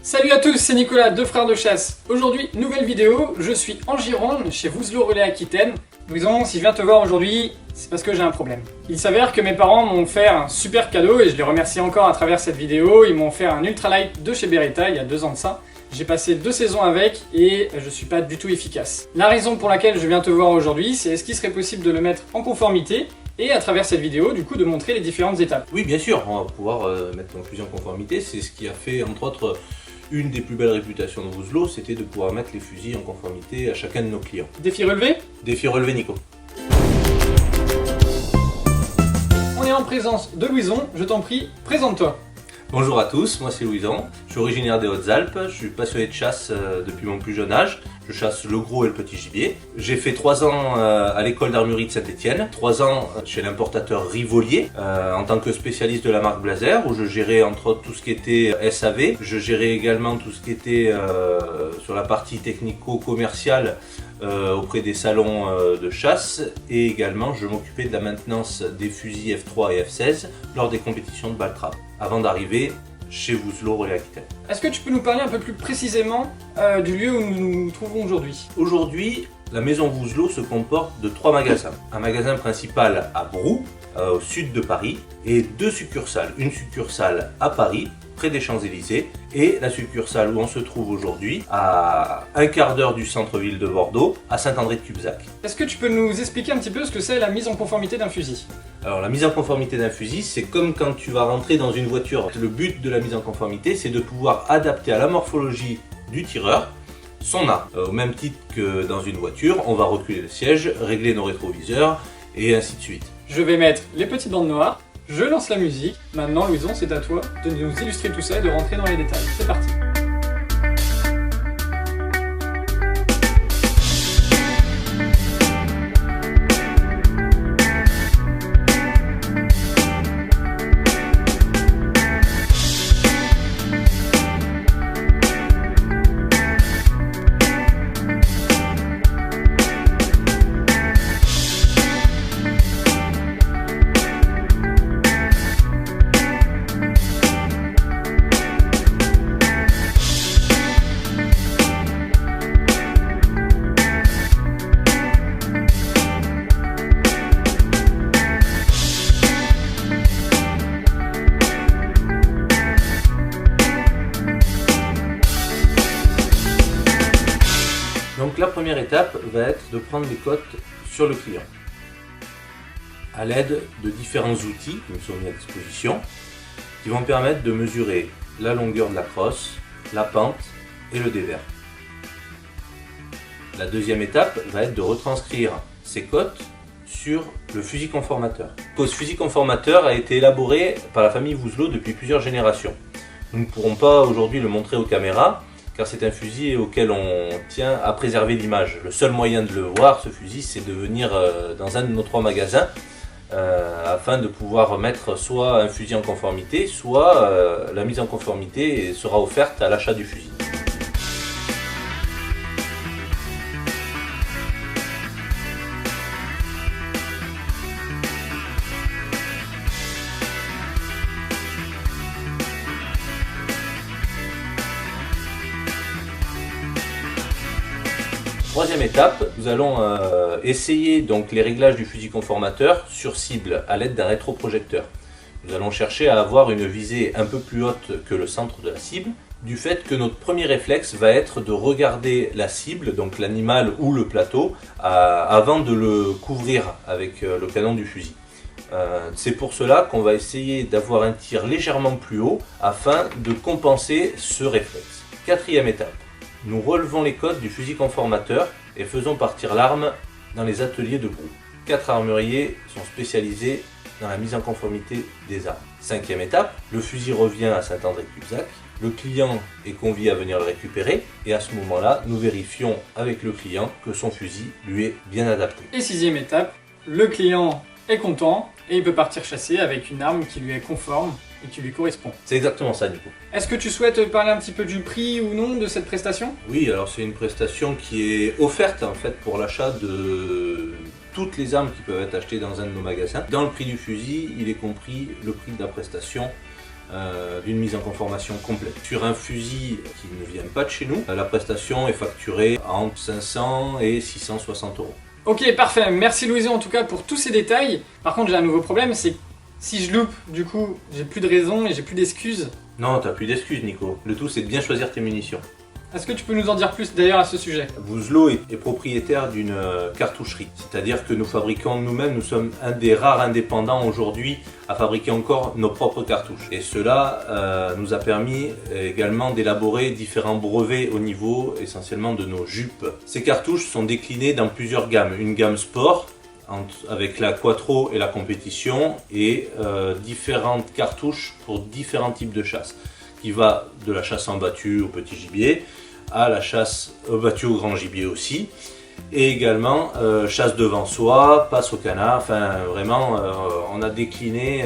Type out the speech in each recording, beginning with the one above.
Salut à tous, c'est Nicolas, deux frères de chasse. Aujourd'hui, nouvelle vidéo, je suis en Gironde, chez Vouzelot Relais Aquitaine. Louison, si je viens te voir aujourd'hui, c'est parce que j'ai un problème. Il s'avère que mes parents m'ont fait un super cadeau et je les remercie encore à travers cette vidéo. Ils m'ont offert un ultralight de chez Beretta il y a 2 ans de ça. J'ai passé 2 saisons avec et je suis pas du tout efficace. La raison pour laquelle je viens te voir aujourd'hui, c'est est-ce qu'il serait possible de le mettre en conformité et à travers cette vidéo, du coup, de montrer les différentes étapes. Oui, bien sûr, on va pouvoir mettre ton fusil en conformité. C'est ce qui a fait, entre autres, une des plus belles réputations de Vouzelot, c'était de pouvoir mettre les fusils en conformité à chacun de nos clients. Défi relevé ? Défi relevé, Nico. On est en présence de Louison, je t'en prie, présente-toi. Bonjour à tous, moi c'est Louison, je suis originaire des Hautes-Alpes, je suis passionné de chasse depuis mon plus jeune âge, je chasse le gros et le petit gibier. J'ai fait 3 ans à l'école d'armurerie de Saint-Étienne, 3 ans chez l'importateur Rivolier en tant que spécialiste de la marque Blazer où je gérais entre autres tout ce qui était SAV, je gérais également tout ce qui était sur la partie technico-commerciale auprès des salons de chasse et également je m'occupais de la maintenance des fusils F3 et F16 lors des compétitions de Baltrap avant d'arriver chez Vouzelot Relais Aquitaine. Est-ce que tu peux nous parler un peu plus précisément du lieu où nous nous trouvons aujourd'hui ? Aujourd'hui, la maison Vouzelot se comporte de 3 magasins. Un magasin principal à Brou, au sud de Paris, et 2 succursales. Une succursale à Paris, près des Champs-Élysées, et la succursale où on se trouve aujourd'hui, à un quart d'heure du centre-ville de Bordeaux, à Saint-André-de-Cubzac. Est-ce que tu peux nous expliquer un petit peu ce que c'est la mise en conformité d'un fusil ? Alors la mise en conformité d'un fusil, c'est comme quand tu vas rentrer dans une voiture. Le but de la mise en conformité, c'est de pouvoir adapter à la morphologie du tireur son arme. Au même titre que dans une voiture, on va reculer le siège, régler nos rétroviseurs et ainsi de suite. Je vais mettre les petites bandes noires, je lance la musique. Maintenant, Louison, c'est à toi de nous illustrer tout ça et de rentrer dans les détails. C'est parti. Donc la première étape va être de prendre les cotes sur le client à l'aide de différents outils qui nous sont mis à disposition qui vont permettre de mesurer la longueur de la crosse, la pente et le dévers. La deuxième étape va être de retranscrire ces cotes sur le fusil conformateur. Ce fusil conformateur a été élaboré par la famille Vouzelot depuis plusieurs générations. Nous ne pourrons pas aujourd'hui le montrer aux caméras car c'est un fusil auquel on tient à préserver l'image. Le seul moyen de le voir, ce fusil, c'est de venir dans un de nos 3 magasins afin de pouvoir mettre soit un fusil en conformité, soit la mise en conformité sera offerte à l'achat du fusil. Troisième étape, nous allons essayer donc les réglages du fusil conformateur sur cible à l'aide d'un rétroprojecteur. Nous allons chercher à avoir une visée un peu plus haute que le centre de la cible, du fait que notre premier réflexe va être de regarder la cible, donc l'animal ou le plateau, avant de le couvrir avec le canon du fusil. C'est pour cela qu'on va essayer d'avoir un tir légèrement plus haut afin de compenser ce réflexe. Quatrième étape. Nous relevons les cotes du fusil conformateur et faisons partir l'arme dans les ateliers de Brou. 4 armuriers sont spécialisés dans la mise en conformité des armes. Cinquième étape, le fusil revient à Saint-André-de-Cubzac, le client est convié à venir le récupérer et à ce moment-là, nous vérifions avec le client que son fusil lui est bien adapté. Et 6e étape, le client est content et il peut partir chasser avec une arme qui lui est conforme et qui lui correspond. C'est exactement ça, Nico. Est-ce que tu souhaites parler un petit peu du prix ou non de cette prestation ? Oui, alors c'est une prestation qui est offerte en fait pour l'achat de toutes les armes qui peuvent être achetées dans un de nos magasins. Dans le prix du fusil, il est compris le prix de la prestation d'une mise en conformation complète. Sur un fusil qui ne vient pas de chez nous, la prestation est facturée entre 500 et 660 euros. Ok, parfait. Merci Louison en tout cas pour tous ces détails. Par contre, j'ai un nouveau problème, c'est que si je loupe, du coup, j'ai plus de raison et j'ai plus d'excuses. Non, t'as plus d'excuses, Nico. Le tout, c'est de bien choisir tes munitions. Est-ce que tu peux nous en dire plus d'ailleurs à ce sujet? Vouzlo est propriétaire d'une cartoucherie, c'est-à-dire que nous fabriquons nous-mêmes, nous sommes un des rares indépendants aujourd'hui à fabriquer encore nos propres cartouches. Et cela nous a permis également d'élaborer différents brevets au niveau essentiellement de nos jupes. Ces cartouches sont déclinées dans plusieurs gammes, une gamme sport, avec la quattro et la compétition, et différentes cartouches pour différents types de chasse, qui va de la chasse en battue au petit gibier, à la chasse au battue au grand gibier aussi, et également chasse devant soi, passe au canard, enfin vraiment on a décliné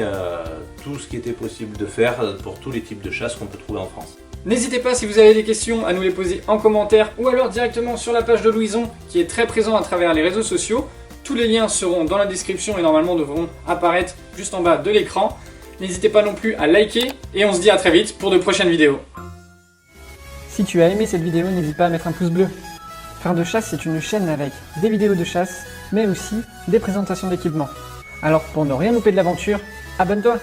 tout ce qui était possible de faire pour tous les types de chasse qu'on peut trouver en France. N'hésitez pas si vous avez des questions à nous les poser en commentaire ou alors directement sur la page de Louison qui est très présent à travers les réseaux sociaux. Tous les liens seront dans la description et normalement devront apparaître juste en bas de l'écran. N'hésitez pas non plus à liker et on se dit à très vite pour de prochaines vidéos. Si tu as aimé cette vidéo, n'hésite pas à mettre un pouce bleu. Frères de chasse, c'est une chaîne avec des vidéos de chasse, mais aussi des présentations d'équipements. Alors pour ne rien louper de l'aventure, abonne-toi!